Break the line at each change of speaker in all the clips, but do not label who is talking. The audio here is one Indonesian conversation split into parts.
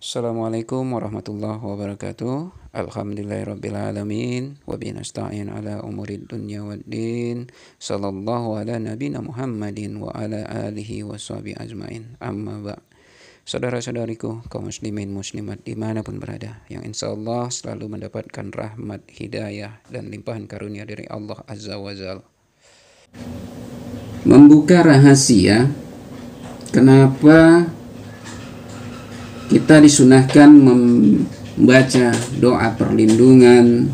Assalamualaikum warahmatullahi wabarakatuh. Alhamdulillahirrabbilalamin. Wabihi nasta'in ala umurid dunya waddin. Sallallahu ala nabina Muhammadin wa ala alihi wa sahbihi ajmain. Amma ba'. Saudara-saudariku, kaum muslimin muslimat dimanapun berada, yang insyaallah selalu mendapatkan rahmat, hidayah, dan limpahan karunia dari Allah Azza wa Jalla. Membuka rahasia kenapa kita disunahkan membaca doa perlindungan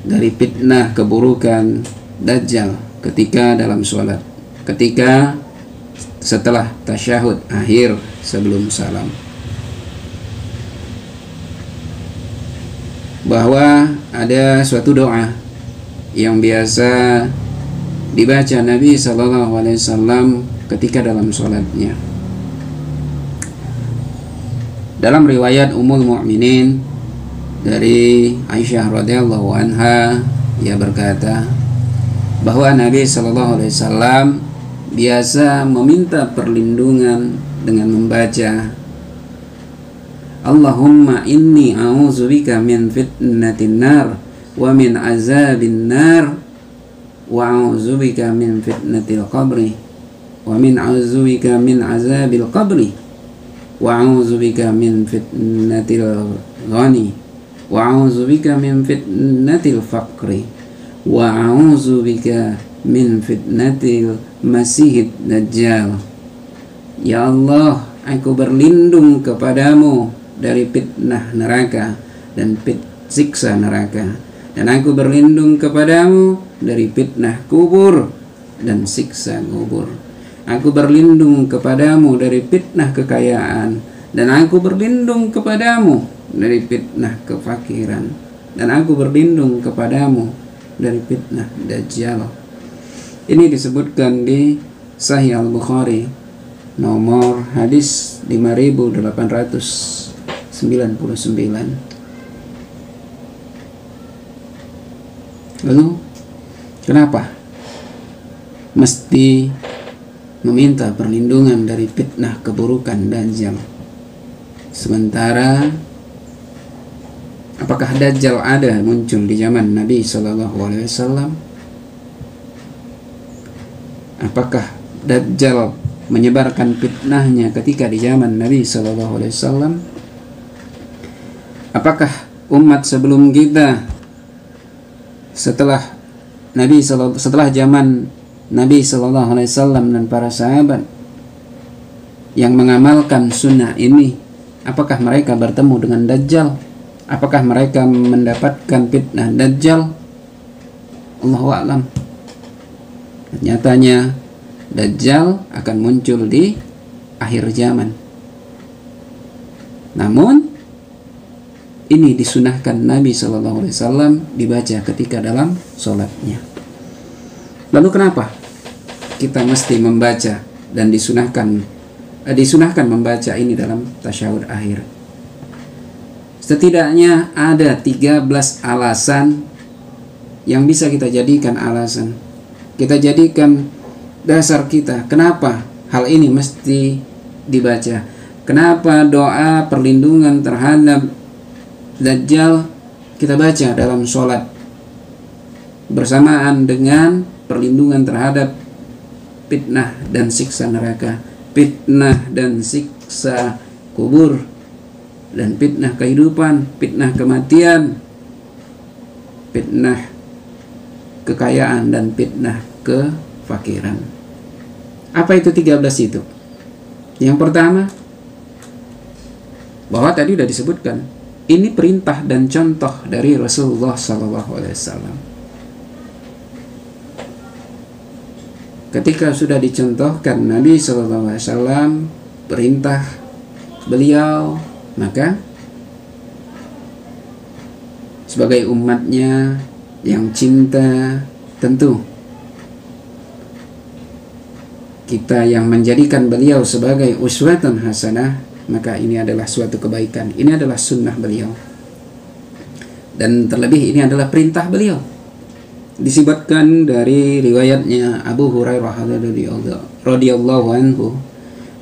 dari fitnah keburukan Dajjal ketika dalam sholat, ketika setelah tasyahud akhir sebelum salam. Bahwa ada suatu doa yang biasa dibaca Nabi SAW ketika dalam sholatnya. Dalam riwayat Ummul Mukminin dari Aisyah radhiyallahu anha, ia berkata bahwa Nabi SAW biasa meminta perlindungan dengan membaca Allahumma inni a'udzubika min fitnatin nar wa min azabin nar wa a'udzubika min fitnatil qabri wa min a'udzubika min azabil qabri wa a'udzubika min fitnatil ghani wa a'udzubika min fitnatil faqri wa a'udzubika min fitnatil masihid dajjal. Ya Allah, aku berlindung kepadamu dari fitnah neraka dan siksa neraka, dan aku berlindung kepadamu dari fitnah kubur dan siksa kubur. Aku berlindung kepadamu dari fitnah kekayaan, dan aku berlindung kepadamu dari fitnah kefakiran, dan aku berlindung kepadamu dari fitnah Dajjal. Ini disebutkan di Sahih Al-Bukhari nomor hadis 5899. Lalu kenapa mesti meminta perlindungan dari fitnah keburukan Dajjal? Sementara apakah Dajjal ada muncul di zaman Nabi SAW? Apakah Dajjal menyebarkan fitnahnya ketika di zaman Nabi SAW? Apakah umat sebelum kita setelah zaman Nabi SAW dan para sahabat yang mengamalkan sunnah ini, apakah mereka bertemu dengan Dajjal? Apakah mereka mendapatkan fitnah Dajjal? Allahu a'lam. Nyatanya Dajjal akan muncul di akhir zaman. Namun ini disunahkan Nabi SAW dibaca ketika dalam sholatnya. Lalu kenapa kita mesti membaca dan disunahkan membaca ini dalam tasyahud akhir? Setidaknya ada 13 alasan yang bisa kita jadikan alasan, kita jadikan dasar kita kenapa hal ini mesti dibaca. Kenapa doa perlindungan terhadap Dajjal kita baca dalam sholat bersamaan dengan perlindungan terhadap fitnah dan siksa neraka, fitnah dan siksa kubur, dan fitnah kehidupan, fitnah kematian, fitnah kekayaan, dan fitnah kefakiran. Apa itu 13 itu? Yang pertama, bahwa tadi sudah disebutkan, ini perintah dan contoh dari Rasulullah SAW. Ketika sudah dicontohkan Nabi SAW, perintah beliau, maka sebagai umatnya yang cinta, tentu kita yang menjadikan beliau sebagai uswatun hasanah, maka ini adalah suatu kebaikan, ini adalah sunnah beliau, dan terlebih ini adalah perintah beliau. Disebutkan dari riwayatnya Abu Hurairah radhiyallahu anhu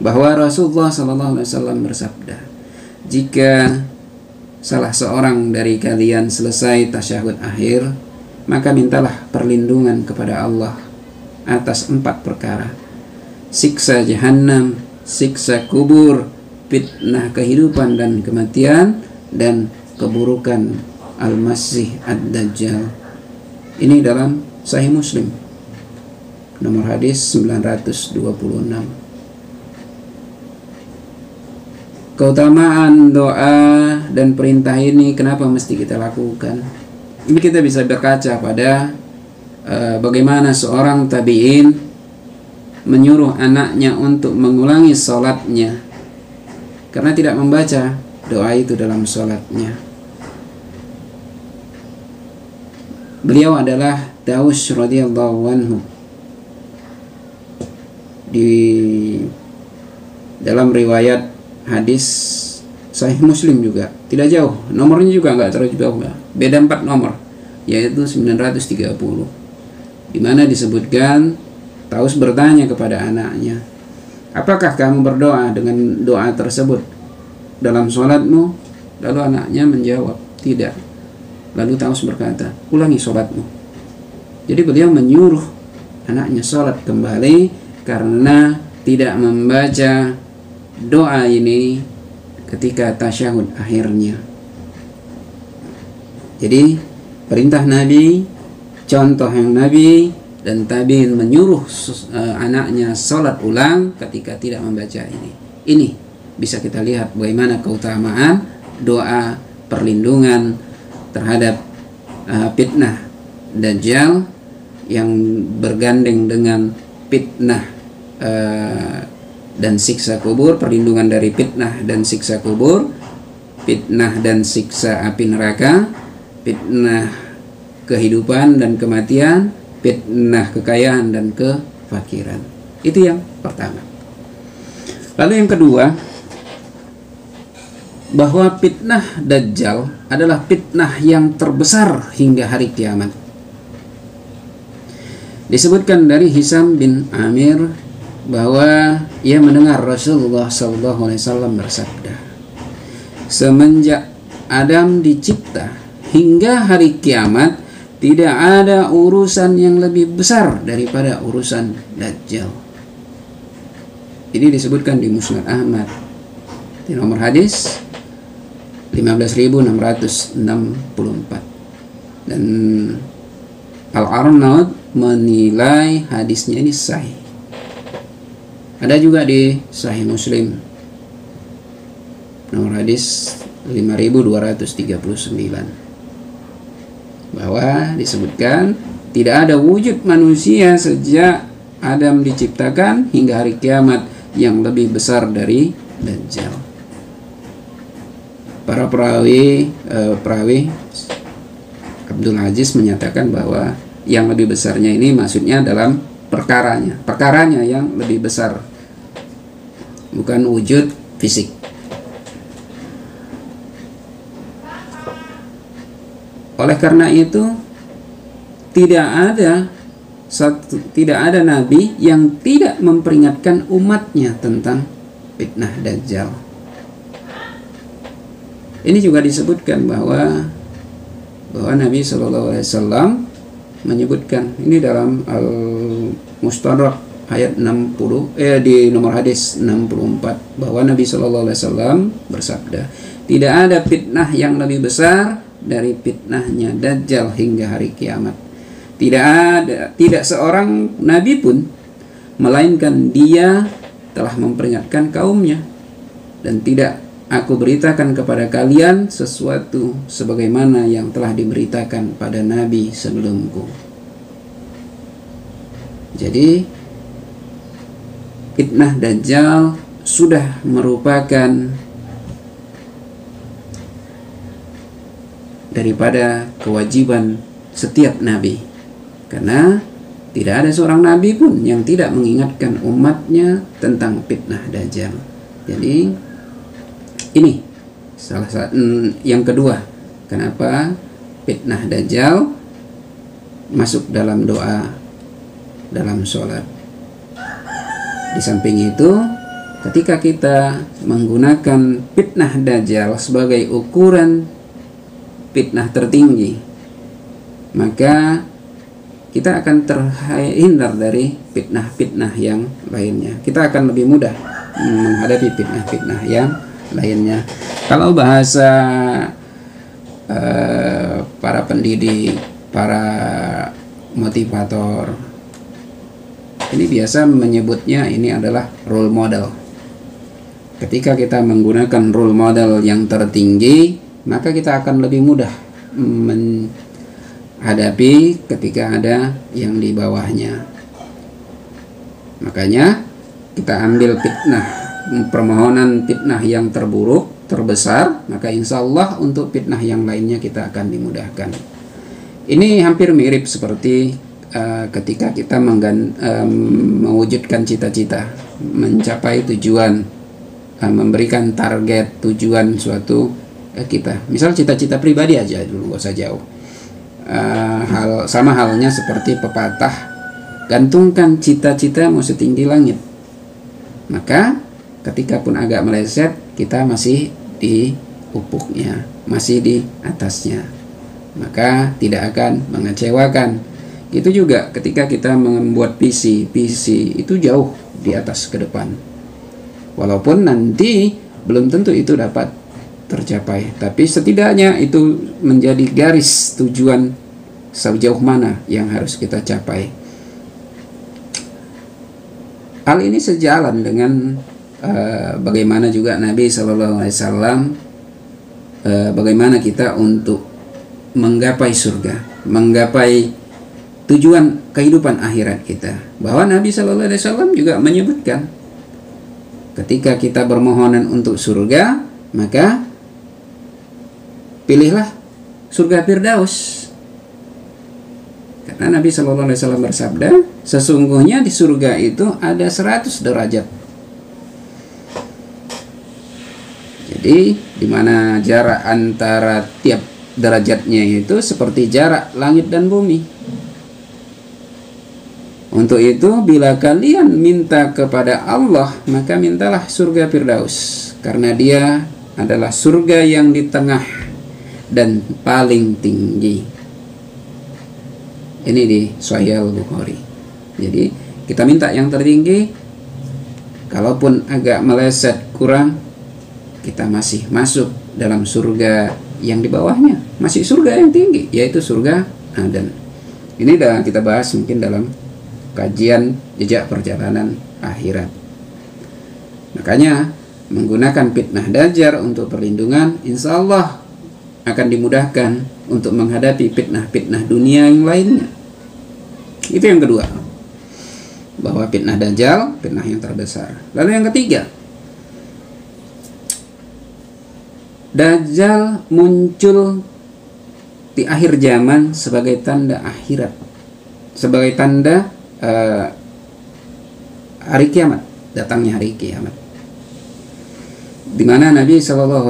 bahwa Rasulullah SAW bersabda, jika salah seorang dari kalian selesai tasyahud akhir, maka mintalah perlindungan kepada Allah atas 4 perkara: siksa jahanam, siksa kubur, fitnah kehidupan dan kematian, dan keburukan Al-Masih Ad-Dajjal. Ini dalam Sahih Muslim, nomor hadis 926. Keutamaan doa dan perintah ini kenapa mesti kita lakukan? Ini kita bisa berkaca pada bagaimana seorang tabi'in menyuruh anaknya untuk mengulangi sholatnya karena tidak membaca doa itu dalam sholatnya. Beliau adalah Daus radhiyallahu anhu. Di dalam riwayat hadis Sahih Muslim juga tidak jauh, nomornya juga nggak terlalu jauh, beda 4 nomor, yaitu 930, di mana disebutkan Taus bertanya kepada anaknya, apakah kamu berdoa dengan doa tersebut dalam sholatmu? Lalu anaknya menjawab, tidak. Lalu Taus berkata, ulangi sholatmu. Jadi beliau menyuruh anaknya sholat kembali karena tidak membaca doa ini ketika tasyahud akhirnya. Jadi perintah Nabi, contoh yang Nabi dan tabi'in menyuruh anaknya sholat ulang ketika tidak membaca ini. Ini bisa kita lihat bagaimana keutamaan doa perlindungan terhadap fitnah Dajjal yang bergandeng dengan fitnah dan siksa kubur, perlindungan dari fitnah dan siksa kubur, fitnah dan siksa api neraka, fitnah kehidupan dan kematian, fitnah kekayaan dan kefakiran. Itu yang pertama. Lalu yang kedua, bahwa fitnah Dajjal adalah fitnah yang terbesar hingga hari kiamat. Disebutkan dari Hisam bin Amir bahwa ia mendengar Rasulullah SAW bersabda, semenjak Adam dicipta hingga hari kiamat tidak ada urusan yang lebih besar daripada urusan Dajjal. Ini disebutkan di Musnad Ahmad di nomor hadis 15.664, dan Al-Arnaud menilai hadisnya ini sahih. Ada juga di Sahih Muslim nomor hadis 5239 bahwa disebutkan tidak ada wujud manusia sejak Adam diciptakan hingga hari kiamat yang lebih besar dari Dajjal. Para perawi Abdul Aziz menyatakan bahwa yang lebih besarnya ini maksudnya dalam perkaranya yang lebih besar, bukan wujud fisik. Oleh karena itu tidak ada nabi yang tidak memperingatkan umatnya tentang fitnah Dajjal. Ini juga disebutkan bahwa Nabi SAW menyebutkan ini dalam Al-Mustadrak ayat 60 di nomor hadis 64 bahwa Nabi SAW bersabda, tidak ada fitnah yang lebih besar dari fitnahnya Dajjal hingga hari kiamat. Tidak seorang nabi pun melainkan dia telah memperingatkan kaumnya, dan tidak aku beritakan kepada kalian sesuatu sebagaimana yang telah diberitakan pada nabi sebelumku. Jadi fitnah Dajjal sudah merupakan daripada kewajiban setiap nabi, karena tidak ada seorang nabi pun yang tidak mengingatkan umatnya tentang fitnah Dajjal. Jadi ini salah satu yang kedua kenapa fitnah Dajjal masuk dalam doa dalam sholat. Di samping itu ketika kita menggunakan fitnah Dajjal sebagai ukuran fitnah tertinggi, maka kita akan terhindar dari fitnah-fitnah yang lainnya. Kita akan lebih mudah menghadapi fitnah-fitnah yang lainnya. Kalau bahasa para pendidik, para motivator, ini biasa menyebutnya ini adalah role model. Ketika kita menggunakan role model yang tertinggi, maka kita akan lebih mudah menghadapi ketika ada yang di bawahnya. Makanya kita ambil fitnah, permohonan fitnah yang terburuk, terbesar, maka insya Allah untuk fitnah yang lainnya kita akan dimudahkan. Ini hampir mirip seperti ketika kita mewujudkan cita-cita, mencapai tujuan, memberikan target tujuan suatu kita. Misal cita-cita pribadi aja dulu, gak usah jauh. Sama halnya seperti pepatah, gantungkan cita-citamu setinggi langit. Maka ketika pun agak meleset, kita masih di ufuknya, masih di atasnya, maka tidak akan mengecewakan. Itu juga ketika kita membuat visi itu jauh di atas ke depan, walaupun nanti belum tentu itu dapat tercapai, tapi setidaknya itu menjadi garis tujuan sejauh mana yang harus kita capai. Hal ini sejalan dengan bagaimana juga Nabi SAW, bagaimana kita untuk menggapai surga, menggapai tujuan kehidupan akhirat kita. Bahwa Nabi SAW juga menyebutkan, ketika kita bermohonan untuk surga, maka pilihlah surga Firdaus. Karena Nabi SAW bersabda, sesungguhnya di surga itu ada 100 derajat. Jadi di mana jarak antara tiap derajatnya itu seperti jarak langit dan bumi. Untuk itu, bila kalian minta kepada Allah, maka mintalah surga Firdaus, karena dia adalah surga yang di tengah dan paling tinggi. Ini di Sahih Al-Bukhari. Jadi kita minta yang tertinggi, kalaupun agak meleset kurang, kita masih masuk dalam surga yang di bawahnya, masih surga yang tinggi, yaitu surga Aden. Ini dah kita bahas mungkin dalam kajian jejak perjalanan akhirat. Makanya menggunakan fitnah Dajjal untuk perlindungan, insya Allah akan dimudahkan untuk menghadapi fitnah-fitnah dunia yang lainnya. Itu yang kedua, bahwa fitnah Dajjal fitnah yang terbesar. Lalu yang ketiga, Dajjal muncul di akhir zaman sebagai tanda akhirat, sebagai tanda hari kiamat, datangnya hari kiamat. Di mana Nabi SAW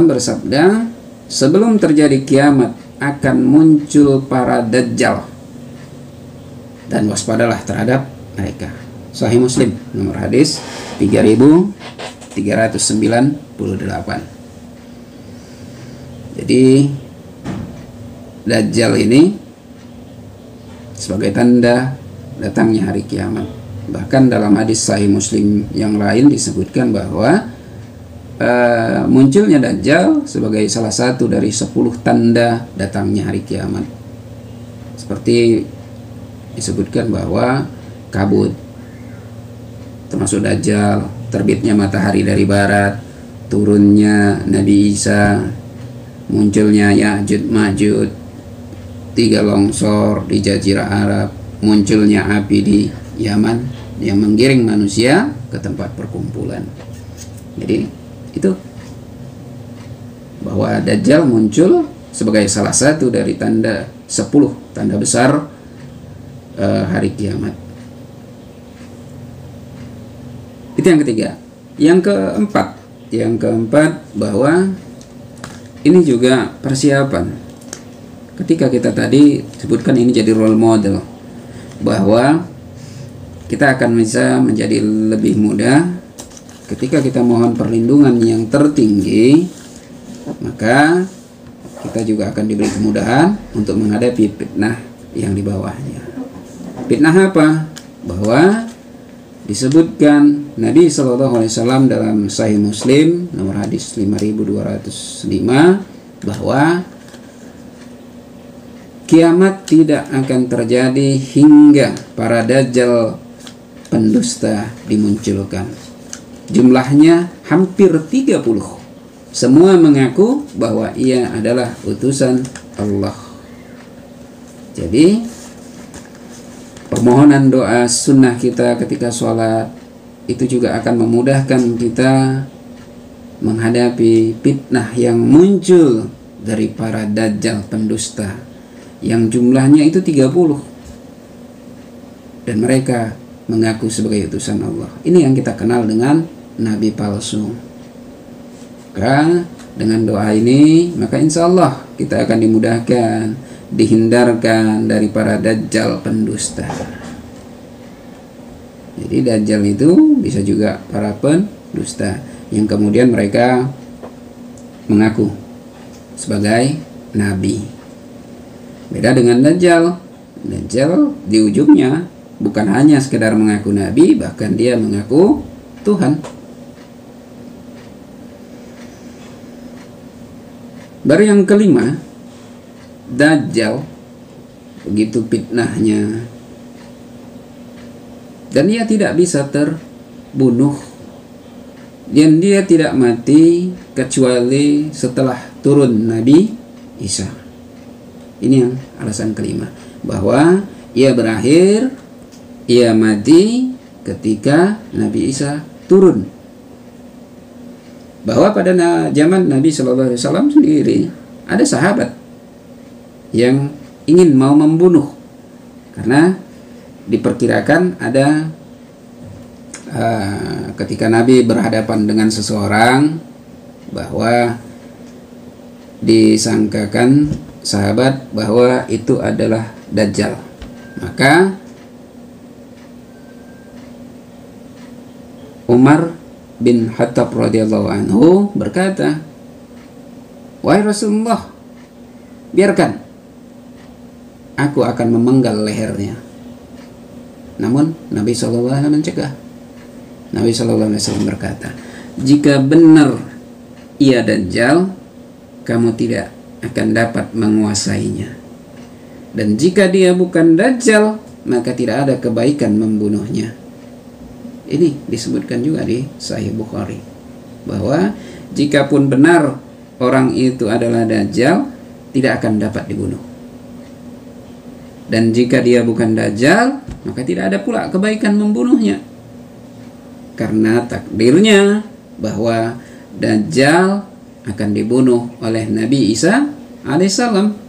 bersabda, sebelum terjadi kiamat akan muncul para Dajjal, dan waspadalah terhadap mereka. Sahih Muslim, nomor hadis 3398. Jadi Dajjal ini sebagai tanda datangnya hari kiamat. Bahkan dalam hadis Sahih Muslim yang lain disebutkan bahwa munculnya Dajjal sebagai salah satu dari 10 tanda datangnya hari kiamat. Seperti disebutkan bahwa kabut termasuk Dajjal, terbitnya matahari dari barat, turunnya Nabi Isa, munculnya Ya'juj Ma'juj, 3 longsor di Jazirah Arab, munculnya api di Yaman yang menggiring manusia ke tempat perkumpulan. Jadi itu bahwa Dajjal muncul sebagai salah satu dari tanda 10 tanda besar hari kiamat. Itu yang ketiga. Yang keempat bahwa ini juga persiapan. Ketika kita tadi sebutkan ini jadi role model, bahwa kita akan bisa menjadi lebih mudah ketika kita mohon perlindungan yang tertinggi, maka kita juga akan diberi kemudahan untuk menghadapi fitnah yang di bawahnya. Fitnah apa? Bahwa disebutkan Nabi SAW dalam Sahih Muslim nomor hadis 5205 bahwa kiamat tidak akan terjadi hingga para dajjal pendusta dimunculkan. Jumlahnya hampir 30. Semua mengaku bahwa ia adalah utusan Allah. Jadi permohonan doa sunnah kita ketika sholat itu juga akan memudahkan kita menghadapi fitnah yang muncul dari para dajjal pendusta yang jumlahnya itu 30 dan mereka mengaku sebagai utusan Allah. Ini yang kita kenal dengan nabi palsu. Maka dengan doa ini, maka insya Allah kita akan dimudahkan, dihindarkan dari para dajjal pendusta. Jadi dajjal itu bisa juga para pendusta yang kemudian mereka mengaku sebagai nabi. Beda dengan dajjal. Dajjal di ujungnya bukan hanya sekedar mengaku nabi, bahkan dia mengaku Tuhan. Baru yang kelima, dajjal begitu fitnahnya dan ia tidak bisa terbunuh dan dia tidak mati kecuali setelah turun Nabi Isa. Ini yang alasan kelima, bahwa ia berakhir, ia mati ketika Nabi Isa turun. Bahwa pada zaman Nabi SAW sendiri ada sahabat yang ingin mau membunuh, karena diperkirakan ada ketika Nabi berhadapan dengan seseorang bahwa disangkakan sahabat bahwa itu adalah dajjal, maka Umar bin Khattab radhiyallahu anhu berkata, "Wahai Rasulullah, biarkan, aku akan memenggal lehernya." Namun Nabi SAW mencegah. Nabi SAW berkata, "Jika benar ia dajjal, kamu tidak akan dapat menguasainya. Dan jika dia bukan dajjal, maka tidak ada kebaikan membunuhnya." Ini disebutkan juga di Sahih Bukhari, bahwa jikapun benar orang itu adalah dajjal, tidak akan dapat dibunuh. Dan jika dia bukan dajjal, maka tidak ada pula kebaikan membunuhnya. Karena takdirnya bahwa dajjal akan dibunuh oleh Nabi Isa alaihissalam.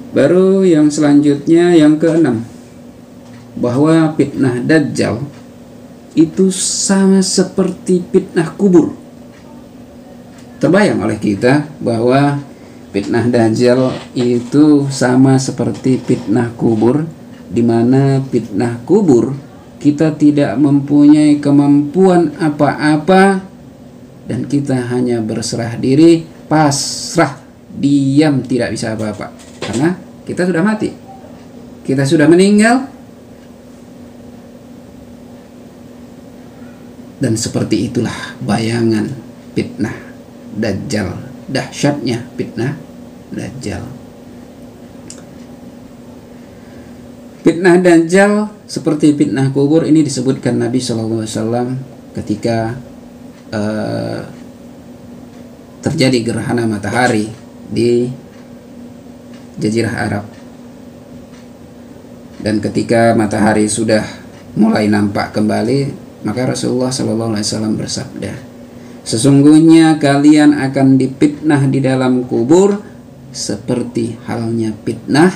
Baru yang selanjutnya yang keenam, bahwa fitnah dajjal itu sama seperti fitnah kubur. Terbayang oleh kita bahwa fitnah dajjal itu sama seperti fitnah kubur, di mana fitnah kubur kita tidak mempunyai kemampuan apa-apa dan kita hanya berserah diri, pasrah, diam, tidak bisa apa-apa. Karena kita sudah mati, kita sudah meninggal. Dan seperti itulah bayangan fitnah dajjal, dahsyatnya fitnah dajjal. Fitnah dajjal seperti fitnah kubur ini disebutkan Nabi SAW ketika terjadi gerhana matahari di Jazirah Arab. Dan ketika matahari sudah mulai nampak kembali, maka Rasulullah SAW bersabda, "Sesungguhnya kalian akan dipitnah di dalam kubur seperti halnya fitnah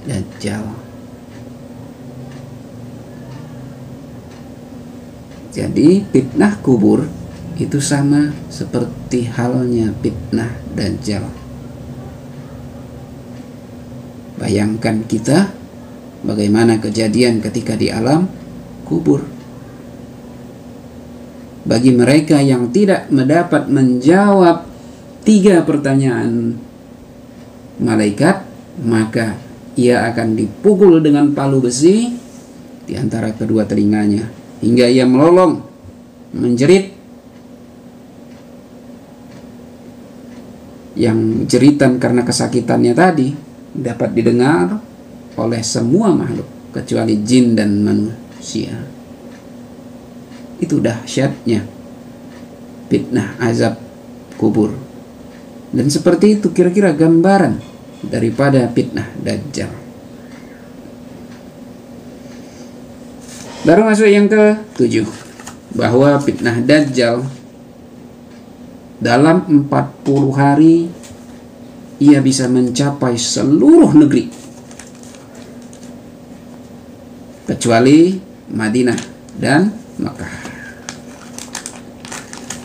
dajjal." Jadi fitnah kubur itu sama seperti halnya fitnah dajjal. Bayangkan kita bagaimana kejadian ketika di alam kubur. Bagi mereka yang tidak mendapat menjawab 3 pertanyaan malaikat, maka ia akan dipukul dengan palu besi di antara kedua telinganya hingga ia melolong, menjerit. Yang jeritan karena kesakitannya tadi dapat didengar oleh semua makhluk kecuali jin dan manusia. Itu dahsyatnya fitnah azab kubur. Dan seperti itu kira-kira gambaran daripada fitnah Dajjal. Baru masuk yang ke-7, bahwa fitnah Dajjal dalam 40 hari ia bisa mencapai seluruh negeri kecuali Madinah dan Makkah.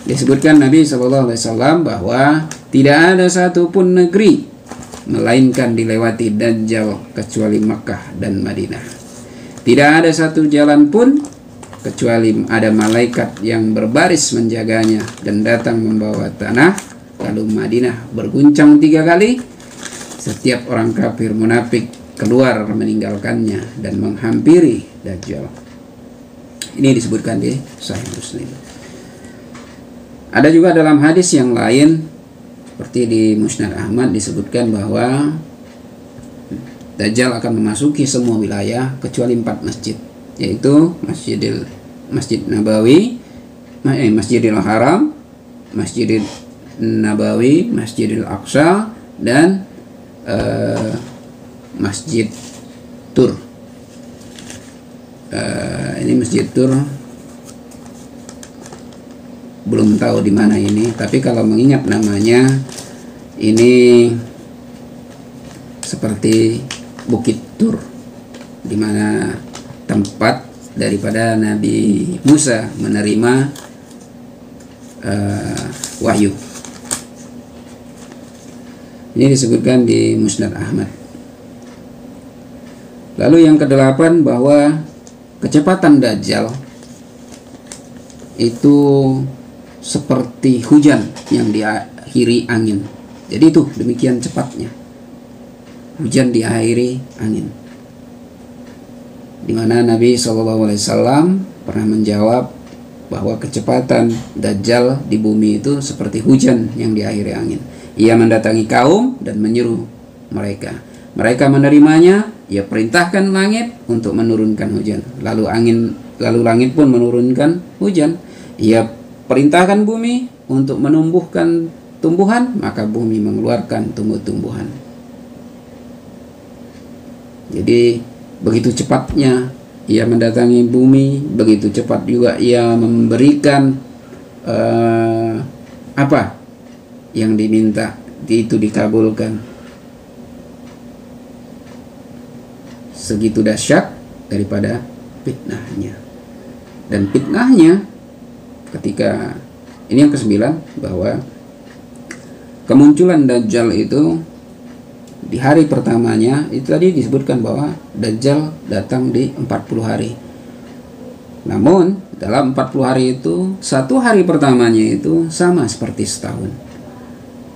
Disebutkan Nabi SAW bahwa tidak ada satupun negeri melainkan dilewati Dajjal kecuali Makkah dan Madinah. Tidak ada satu jalan pun kecuali ada malaikat yang berbaris menjaganya dan datang membawa tanah. Lalu Madinah berguncang 3 kali. Setiap orang kafir munafik keluar meninggalkannya dan menghampiri Dajjal. Ini disebutkan di Sahih Muslim. Ada juga dalam hadis yang lain seperti di Musnad Ahmad disebutkan bahwa Dajjal akan memasuki semua wilayah kecuali 4 masjid, yaitu Masjid Nabawi, Masjidil Haram, Masjidil Nabawi, Masjidil Aqsa, dan Masjid Tur. Ini Masjid Tur belum tahu di mana ini, tapi kalau mengingat namanya ini seperti Bukit Tur, di mana tempat daripada Nabi Musa menerima wahyu. Ini disebutkan di Musnad Ahmad. Lalu yang ke-8 bahwa kecepatan Dajjal itu seperti hujan yang diakhiri angin. Jadi itu demikian cepatnya. Hujan diakhiri angin. Di mana Nabi SAW pernah menjawab bahwa kecepatan Dajjal di bumi itu seperti hujan yang diakhiri angin. Ia mendatangi kaum dan menyeru mereka. Mereka menerimanya. Ia perintahkan langit untuk menurunkan hujan. Lalu langit pun menurunkan hujan. Ia perintahkan bumi untuk menumbuhkan tumbuhan, maka bumi mengeluarkan tumbuh-tumbuhan. Jadi begitu cepatnya ia mendatangi bumi, begitu cepat juga ia memberikan apa yang diminta, itu dikabulkan. Segitu dahsyat daripada fitnahnya. Dan fitnahnya ketika ini yang ke-9, bahwa kemunculan Dajjal itu di hari pertamanya itu tadi disebutkan bahwa Dajjal datang di 40 hari. Namun dalam 40 hari itu, 1 hari pertamanya itu sama seperti setahun.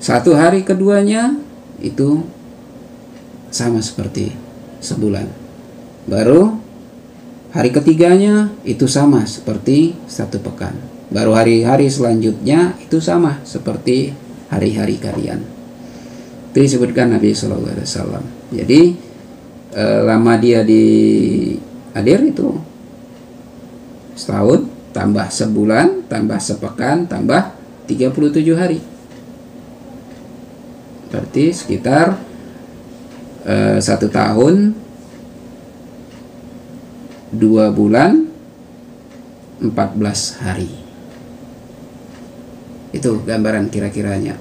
1 hari keduanya itu sama seperti sebulan. Baru hari ketiganya itu sama seperti 1 pekan. Baru hari-hari selanjutnya itu sama seperti hari-hari kalian. Itu disebutkan Nabi SAW. Jadi lama dia di hadir itu setahun, tambah sebulan, tambah sepekan, tambah 37 hari. Berarti sekitar 1 tahun, 2 bulan, 14 hari. Itu gambaran kira-kiranya.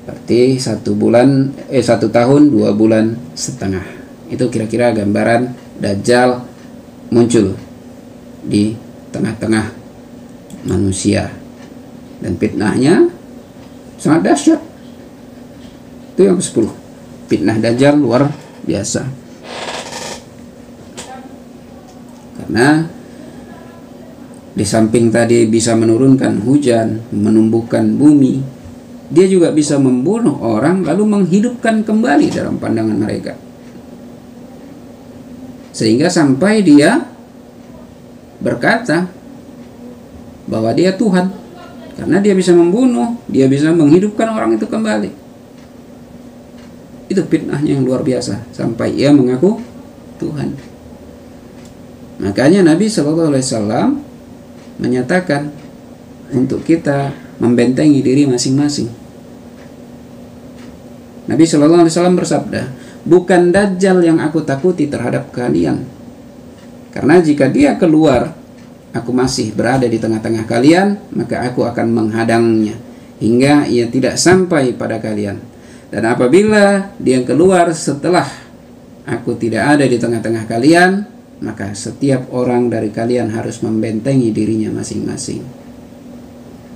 Berarti 1 tahun 2 bulan setengah. Itu kira-kira gambaran Dajjal muncul di tengah-tengah manusia. Dan fitnahnya sangat dahsyat. Itu yang ke-10. Fitnah Dajjal luar biasa. Karena di samping tadi bisa menurunkan hujan, menumbuhkan bumi, dia juga bisa membunuh orang lalu menghidupkan kembali dalam pandangan mereka. Sehingga sampai dia berkata bahwa dia Tuhan. Karena dia bisa membunuh, dia bisa menghidupkan orang itu kembali. Itu fitnahnya yang luar biasa, sampai ia mengaku Tuhan. Makanya Nabi SAW menyatakan untuk kita membentengi diri masing-masing. Nabi SAW bersabda, bukan Dajjal yang aku takuti terhadap kalian, karena jika dia keluar, aku masih berada di tengah-tengah kalian, maka aku akan menghadangnya hingga ia tidak sampai pada kalian. Dan apabila dia keluar setelah aku tidak ada di tengah-tengah kalian, maka setiap orang dari kalian harus membentengi dirinya masing-masing.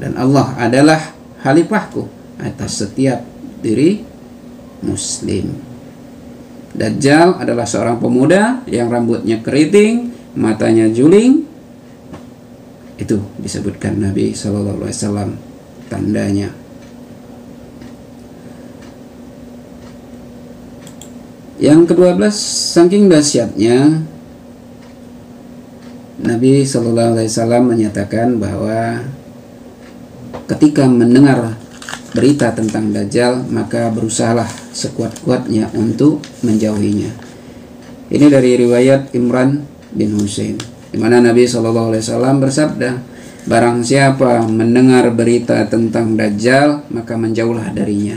Dan Allah adalah khalifahku atas setiap diri muslim. Dajjal adalah seorang pemuda yang rambutnya keriting, matanya juling. Itu disebutkan Nabi SAW tandanya. Yang ke-12, saking dahsyatnya Nabi SAW menyatakan bahwa ketika mendengar berita tentang Dajjal, maka berusahalah sekuat-kuatnya untuk menjauhinya. Ini dari riwayat Imran bin Husain, di mana Nabi SAW bersabda, barang siapa mendengar berita tentang Dajjal, maka menjauhlah darinya.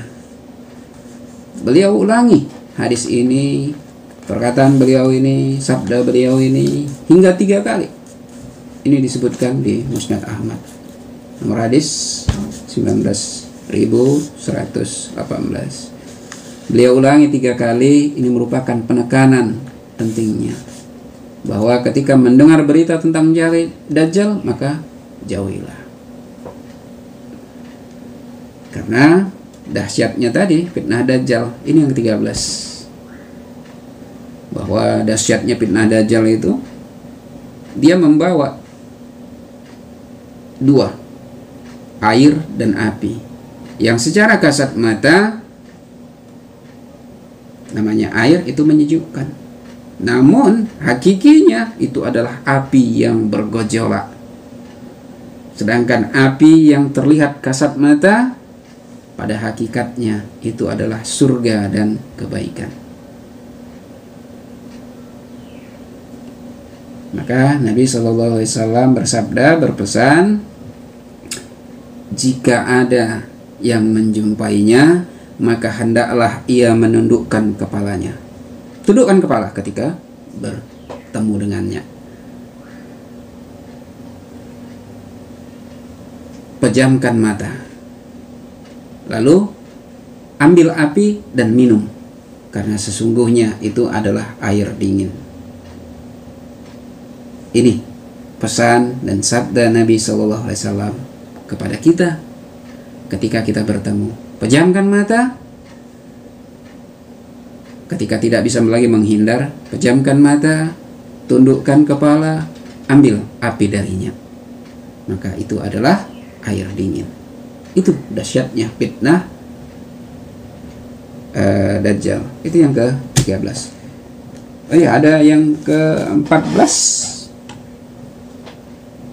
Beliau ulangi hadis ini, perkataan beliau ini, sabda beliau ini hingga 3 kali. Ini disebutkan di Musnad Ahmad, nomor hadis 19.118. Beliau ulangi 3 kali. Ini merupakan penekanan pentingnya bahwa ketika mendengar berita tentang Dajjal, maka jauhilah. Karena dahsyatnya tadi fitnah Dajjal. Ini yang ke-13, bahwa dahsyatnya fitnah Dajjal itu dia membawa 2, air dan api, yang secara kasat mata namanya air itu menyejukkan, namun hakikinya itu adalah api yang bergejolak. Sedangkan api yang terlihat kasat mata pada hakikatnya itu adalah surga dan kebaikan. Maka Nabi SAW bersabda, berpesan, jika ada yang menjumpainya, maka hendaklah ia menundukkan kepalanya. Tundukkan kepala ketika bertemu dengannya. Pejamkan mata. Lalu ambil api dan minum, karena sesungguhnya itu adalah air dingin. Ini pesan dan sabda Nabi SAW kepada kita ketika kita bertemu. Pejamkan mata. Ketika tidak bisa lagi menghindar, pejamkan mata, tundukkan kepala, ambil api darinya. Maka itu adalah air dingin. Itu dahsyatnya fitnah Dajjal. Itu yang ke-13. Oh iya, ada yang ke-14.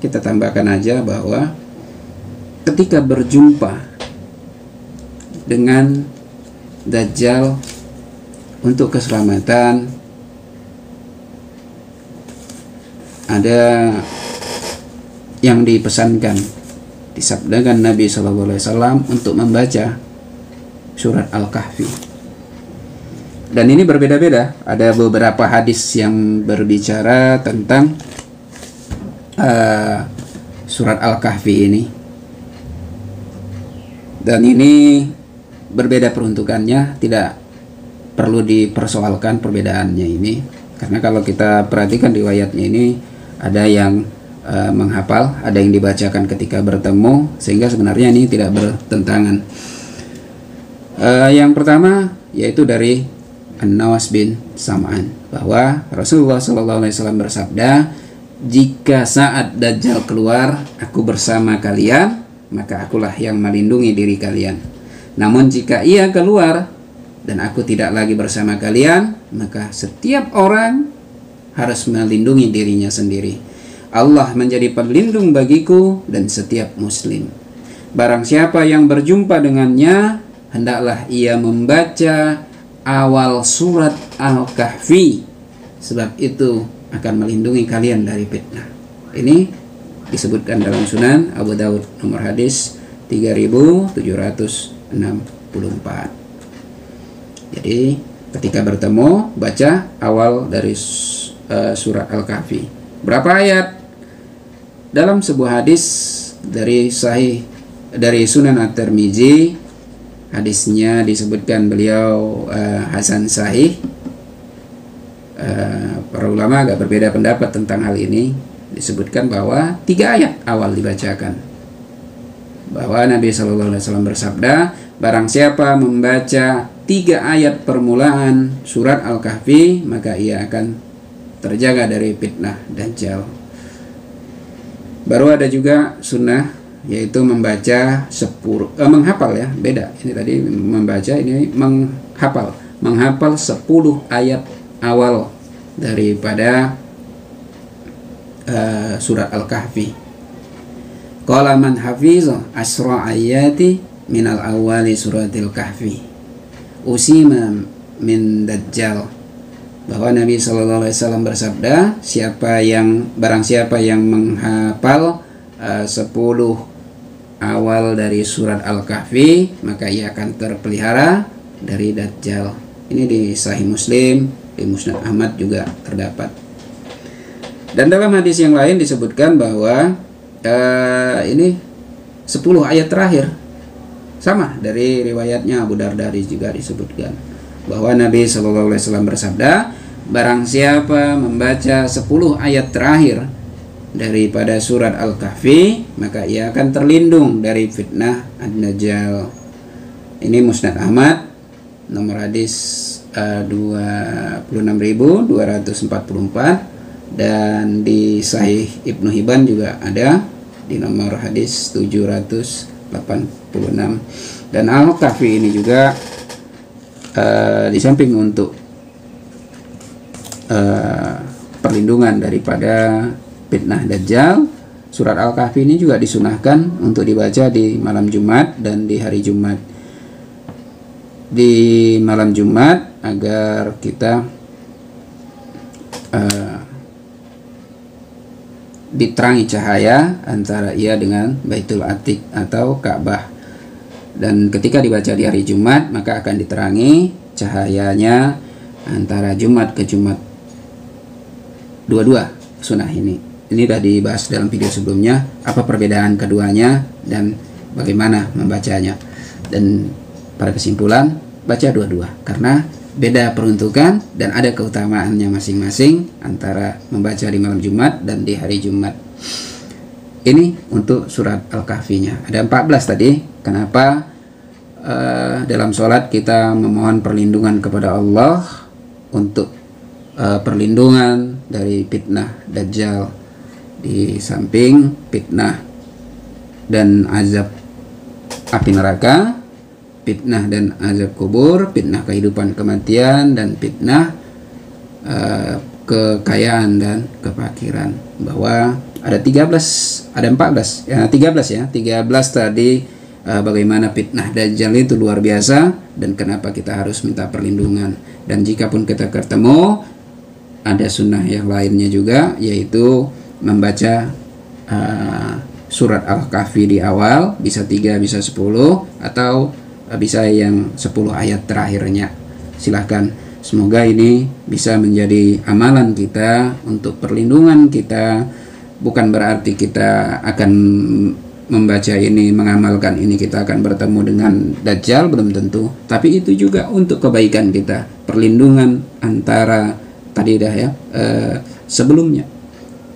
Kita tambahkan aja bahwa ketika berjumpa dengan Dajjal untuk keselamatan, ada yang dipesankan, disabdakan Nabi SAW untuk membaca surat Al-Kahfi. Dan ini berbeda-beda. Ada beberapa hadis yang berbicara tentang surat Al-Kahfi ini. Dan ini berbeda peruntukannya, tidak perlu dipersoalkan perbedaannya ini. Karena kalau kita perhatikan riwayatnya ini, ada yang menghafal, ada yang dibacakan ketika bertemu, sehingga sebenarnya ini tidak bertentangan. Yang pertama yaitu dari An-Nawas bin Sam'an, bahwa Rasulullah SAW bersabda, jika saat Dajjal keluar, aku bersama kalian, maka akulah yang melindungi diri kalian. Namun jika ia keluar dan aku tidak lagi bersama kalian, maka setiap orang harus melindungi dirinya sendiri. Allah menjadi pelindung bagiku dan setiap muslim. Barang siapa yang berjumpa dengannya, hendaklah ia membaca awal surat Al-Kahfi, sebab itu akan melindungi kalian dari fitnah. Ini disebutkan dalam Sunan Abu Daud nomor hadis 3764. Jadi ketika bertemu baca awal dari surat Al-Kahfi. Berapa ayat? Dalam sebuah hadis dari Sunan At-Tirmizi, hadisnya disebutkan beliau hasan sahih. Para ulama agak berbeda pendapat tentang hal ini. Disebutkan bahwa 3 ayat awal dibacakan. Bahwa Nabi SAW bersabda, barang siapa membaca 3 ayat permulaan surat Al-Kahfi, maka ia akan terjaga dari fitnah Dajjal. Baru ada juga sunnah, yaitu membaca 10, menghafal ya, beda. Ini tadi membaca, ini menghafal. Menghafal 10 ayat awal daripada surat Al-Kahfi. Qala man hafiza asra ayati minal awali suratil kahfi usima min dajjal. Bahwa Nabi SAW bersabda, barang siapa yang menghafal 10 awal dari surat Al-Kahfi, maka ia akan terpelihara dari Dajjal. Ini di Sahih Muslim, di Musnad Ahmad juga terdapat. Dan dalam hadis yang lain disebutkan bahwa ini 10 ayat terakhir, sama dari riwayatnya Abu Darda juga disebutkan bahwa Nabi SAW bersabda, barang siapa membaca 10 ayat terakhir daripada surat Al-Kahfi, maka ia akan terlindung dari fitnah Ad-Dajjal. Ini Musnad Ahmad nomor hadis 26.244, dan di Sahih Ibnu Hibban juga ada di nomor hadis 786. Dan Al-Kahfi ini juga di samping untuk perlindungan daripada fitnah Dajjal, surat Al-Kahfi ini juga disunahkan untuk dibaca di malam Jumat dan di hari Jumat. Di malam Jumat agar kita diterangi cahaya antara ia dengan Baitul Atiq atau Ka'bah. Dan ketika dibaca di hari Jumat, maka akan diterangi cahayanya antara Jumat ke Jumat. Dua-dua sunnah ini. Ini sudah dibahas dalam video sebelumnya, apa perbedaan keduanya dan bagaimana membacanya. Dan pada kesimpulan, baca dua-dua karena beda peruntukan dan ada keutamaannya masing-masing antara membaca di malam Jumat dan di hari Jumat. Ini untuk surat Al-Kahfinya. Ada 14 tadi. Kenapa dalam sholat kita memohon perlindungan kepada Allah untuk perlindungan dari fitnah Dajjal, di samping fitnah dan azab api neraka, fitnah dan azab kubur, fitnah kehidupan kematian, dan fitnah kekayaan dan kefakiran. Bahwa ada 14 ya 13 tadi, bagaimana fitnah Dajjal itu luar biasa dan kenapa kita harus minta perlindungan. Dan jika pun kita ketemu, ada sunnah yang lainnya juga, yaitu membaca surat Al-Kahfi di awal, bisa 3 bisa 10 atau bisa yang 10 ayat terakhirnya. Silahkan, semoga ini bisa menjadi amalan kita untuk perlindungan kita. Bukan berarti kita akan membaca ini, mengamalkan ini, kita akan bertemu dengan Dajjal, belum tentu. Tapi itu juga untuk kebaikan kita, perlindungan antara tadi dah ya sebelumnya.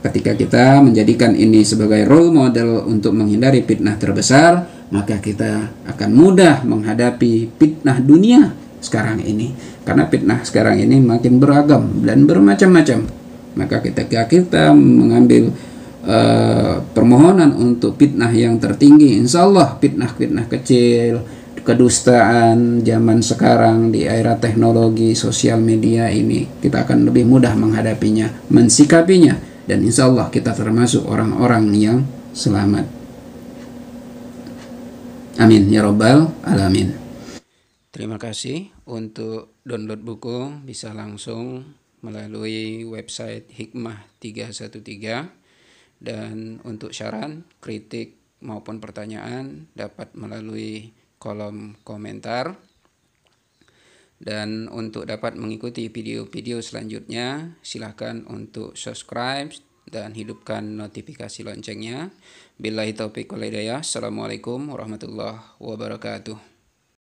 Ketika kita menjadikan ini sebagai role model untuk menghindari fitnah terbesar, maka kita akan mudah menghadapi fitnah dunia sekarang ini. Karena fitnah sekarang ini makin beragam dan bermacam-macam.
Maka ketika kita mengambil permohonan untuk fitnah yang tertinggi, insya Allah fitnah-fitnah kecil, kedustaan zaman sekarang di era teknologi sosial media ini, kita akan lebih mudah menghadapinya, mensikapinya, dan insya Allah kita termasuk orang-orang yang selamat. Amin ya rabbal alamin.
Terima kasih. Untuk download buku bisa langsung melalui website Hikmah 313, dan untuk saran, kritik maupun pertanyaan dapat melalui kolom komentar. Dan untuk dapat mengikuti video-video selanjutnya, silakan untuk subscribe dan hidupkan notifikasi loncengnya. Billahi taufiq wal hidayah. Assalamualaikum warahmatullahi wabarakatuh.